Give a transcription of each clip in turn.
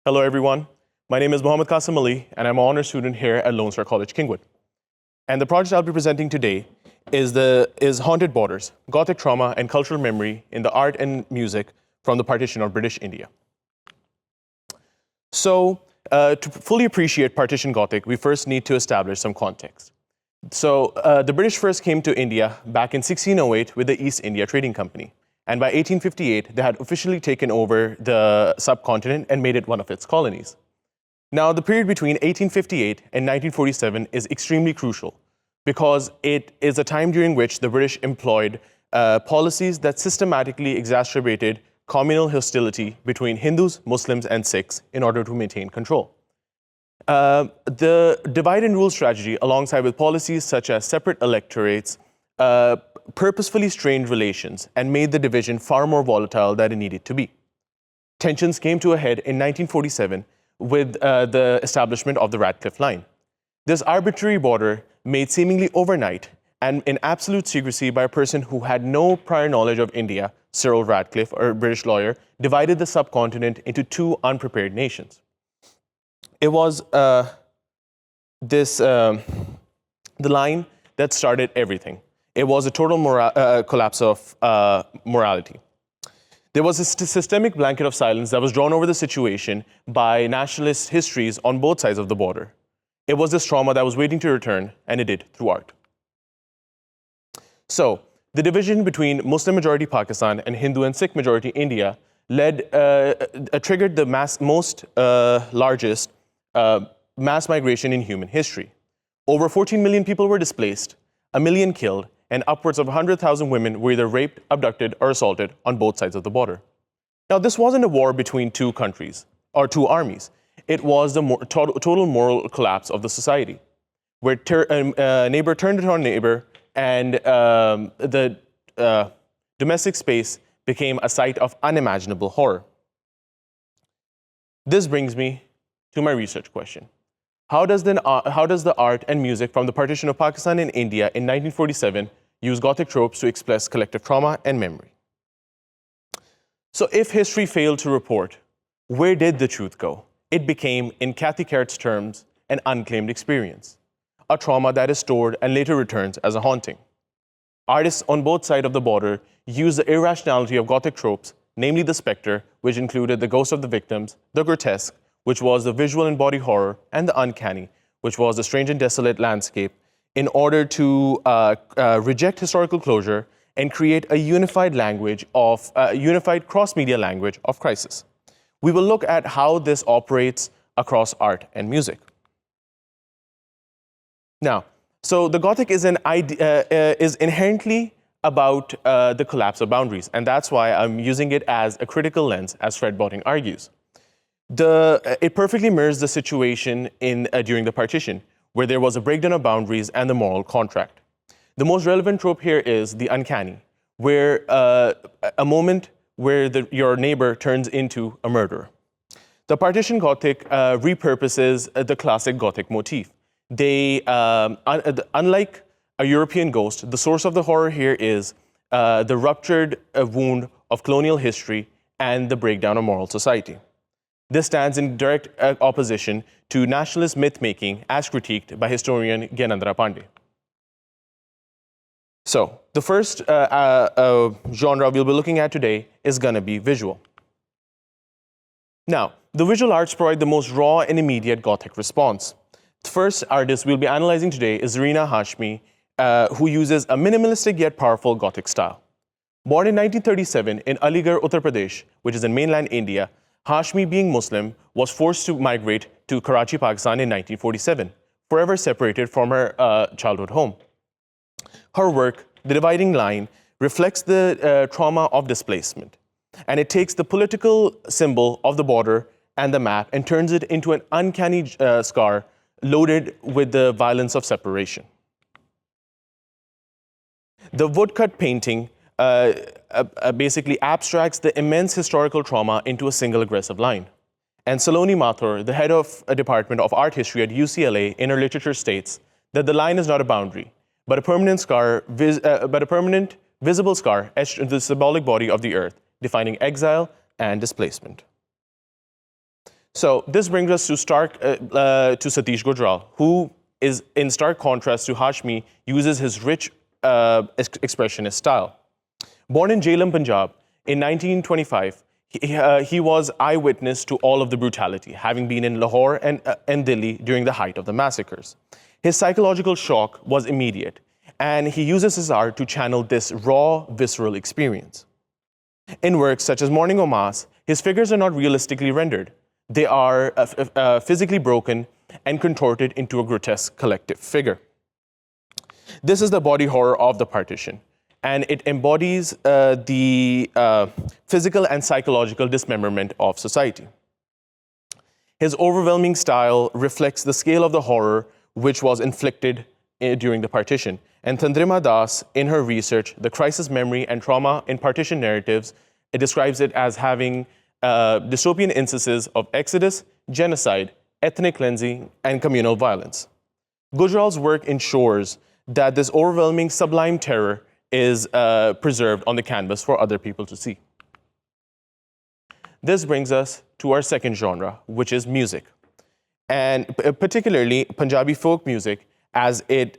Hello, everyone. My name is Mohammed Qasim Ali, and I'm an honor student here at Lone Star College-Kingwood. And the project I'll be presenting today is Haunted Borders, Gothic Trauma and Cultural Memory in the Art and Music from the Partition of British India. So, to fully appreciate Partition Gothic, we first need to establish some context. So, the British first came to India back in 1608 with the East India Trading Company. And by 1858, they had officially taken over the subcontinent and made it one of its colonies. Now, the period between 1858 and 1947 is extremely crucial because it is a time during which the British employed policies that systematically exacerbated communal hostility between Hindus, Muslims, and Sikhs in order to maintain control. The divide and rule strategy, alongside with policies such as separate electorates, purposefully strained relations and made the division far more volatile than it needed to be. Tensions came to a head in 1947 with the establishment of the Radcliffe Line. This arbitrary border, made seemingly overnight and in absolute secrecy by a person who had no prior knowledge of India, Cyril Radcliffe, a British lawyer, divided the subcontinent into two unprepared nations. It was the line that started everything. It was a total collapse of morality. There was a systemic blanket of silence that was drawn over the situation by nationalist histories on both sides of the border. It was this trauma that was waiting to return, and it did through art. So, the division between Muslim-majority Pakistan and Hindu and Sikh-majority India triggered the largest mass migration in human history. Over 14 million people were displaced, 1 million killed, and upwards of 100,000 women were either raped, abducted, or assaulted on both sides of the border. Now, this wasn't a war between two countries or two armies. It was the total moral collapse of the society, where neighbor turned on neighbor, and the domestic space became a site of unimaginable horror. This brings me to my research question. How does the art and music from the partition of Pakistan and India in 1947 use Gothic tropes to express collective trauma and memory? So if history failed to report, where did the truth go? It became, in Kathy Carrott's terms, an unclaimed experience, a trauma that is stored and later returns as a haunting. Artists on both sides of the border used the irrationality of Gothic tropes, namely the spectre, which included the ghost of the victims, the grotesque, which was the visual and body horror, and the uncanny, which was the strange and desolate landscape, in order to reject historical closure and create a unified cross-media language of crisis. We will look at how this operates across art and music. Now, so the Gothic is inherently about the collapse of boundaries, and that's why I'm using it as a critical lens, as Fred Botting argues. It perfectly mirrors the situation during the partition, where there was a breakdown of boundaries and the moral contract. The most relevant trope here is the uncanny, where a moment where your neighbor turns into a murderer. The partition Gothic repurposes the classic Gothic motif. Unlike a European ghost, the source of the horror here is the ruptured wound of colonial history and the breakdown of moral society. This stands in direct opposition to nationalist myth-making as critiqued by historian Gyanendra Pandey. So, the first genre we'll be looking at today is going to be visual. Now, the visual arts provide the most raw and immediate Gothic response. The first artist we'll be analyzing today is Zarina Hashmi, who uses a minimalistic yet powerful Gothic style. Born in 1937 in Aligarh, Uttar Pradesh, which is in mainland India, Hashmi, being Muslim, was forced to migrate to Karachi, Pakistan in 1947, forever separated from her childhood home. Her work, The Dividing Line, reflects the trauma of displacement, and it takes the political symbol of the border and the map and turns it into an uncanny scar loaded with the violence of separation. The woodcut painting basically abstracts the immense historical trauma into a single aggressive line. And Saloni Mathur, the head of a department of art history at UCLA, in her literature states that the line is not a boundary, but a permanent visible scar etched into the symbolic body of the earth, defining exile, and displacement. So this brings us to Satish Gujral, who is in stark contrast to Hashmi, uses his rich expressionist style. Born in Jhelum, Punjab in 1925, he was eyewitness to all of the brutality, having been in Lahore and Delhi during the height of the massacres. His psychological shock was immediate, and he uses his art to channel this raw, visceral experience. In works such as Morning or Mass, his figures are not realistically rendered. They are physically broken and contorted into a grotesque collective figure. This is the body horror of the partition, and it embodies the physical and psychological dismemberment of society. His overwhelming style reflects the scale of the horror which was inflicted during the partition. And Tandrima Das, in her research, The Crisis, Memory, and Trauma in Partition Narratives, it describes it as having dystopian instances of exodus, genocide, ethnic cleansing, and communal violence. Gujral's work ensures that this overwhelming, sublime terror is preserved on the canvas for other people to see. This brings us to our second genre, which is music, and particularly Punjabi folk music, as it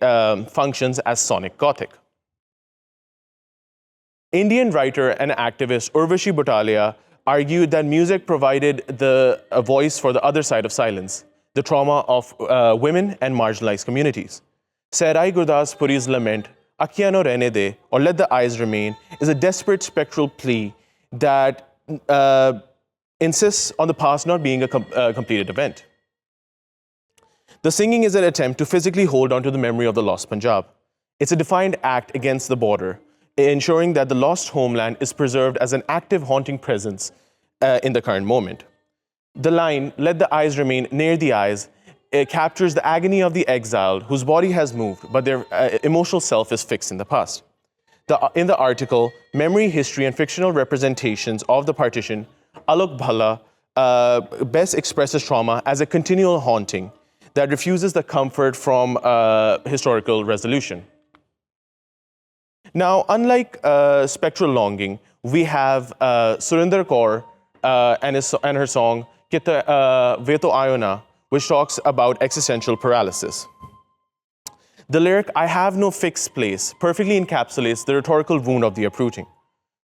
functions as sonic gothic. Indian writer and activist Urvashi Butalia argued that music provided a voice for the other side of silence, the trauma of women and marginalized communities. Sairai Gurdaspuri's lament, Akhiyan no rehne de, or Let the Eyes Remain, is a desperate spectral plea that insists on the past not being a completed event. The singing is an attempt to physically hold on to the memory of the lost Punjab. It's a defiant act against the border, ensuring that the lost homeland is preserved as an active, haunting presence in the current moment. The line, Let the Eyes Remain Near the Eyes, captures the agony of the exiled whose body has moved, but their emotional self is fixed in the past. In the article, Memory, History, and Fictional Representations of the Partition, Alok Bhalla best expresses trauma as a continual haunting that refuses the comfort from historical resolution. Now, unlike spectral longing, we have Surinder Kaur and her song Kitte Veto Ayona, which talks about existential paralysis. The lyric, I have no fixed place, perfectly encapsulates the rhetorical wound of the uprooting.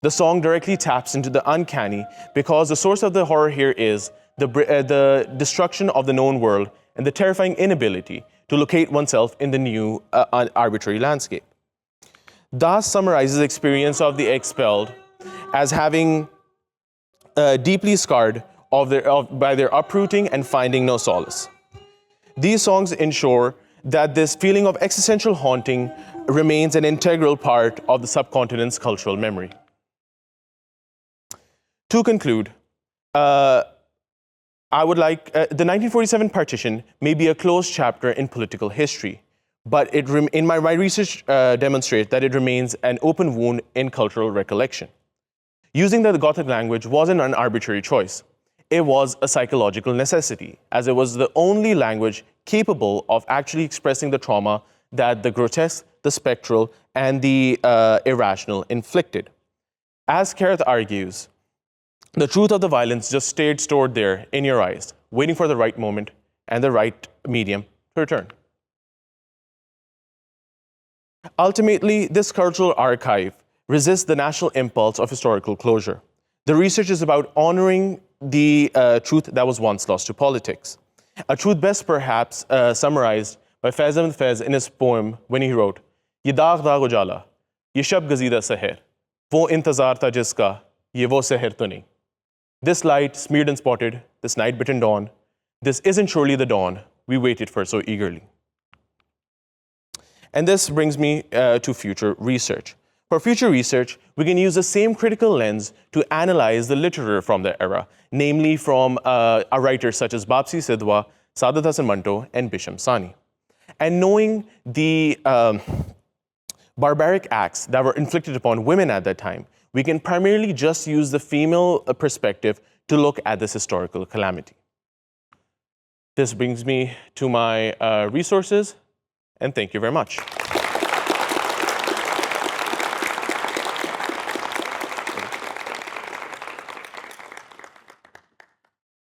The song directly taps into the uncanny because the source of the horror here is the destruction of the known world and the terrifying inability to locate oneself in the new arbitrary landscape. Das summarizes the experience of the expelled as having deeply scarred by their uprooting and finding no solace. These songs ensure that this feeling of existential haunting remains an integral part of the subcontinent's cultural memory. To conclude, I would like, the 1947 partition may be a closed chapter in political history, but my research demonstrates that it remains an open wound in cultural recollection. Using the Gothic language wasn't an arbitrary choice. It was a psychological necessity, as it was the only language capable of actually expressing the trauma that the grotesque, the spectral, and the irrational inflicted. As Kareth argues, the truth of the violence just stayed stored there in your eyes, waiting for the right moment and the right medium to return. Ultimately, this cultural archive resists the national impulse of historical closure. The research is about honoring the truth that was once lost to politics. A truth best perhaps summarized by Faiz Ahmed Faiz in his poem when he wrote, Ye daag daag ujala, ye shab gazida seher, wo intazar tha jiska, ye wo seher to nahi. This light smeared and spotted, this night-bitten dawn, this isn't surely the dawn we waited for so eagerly. And this brings me to future research. For future research, we can use the same critical lens to analyze the literature from the era, namely from writers such as Bapsi Sidhwa, Saadat Hasan Manto, and Bisham Sani. And knowing the barbaric acts that were inflicted upon women at that time, we can primarily just use the female perspective to look at this historical calamity. This brings me to my resources, and thank you very much.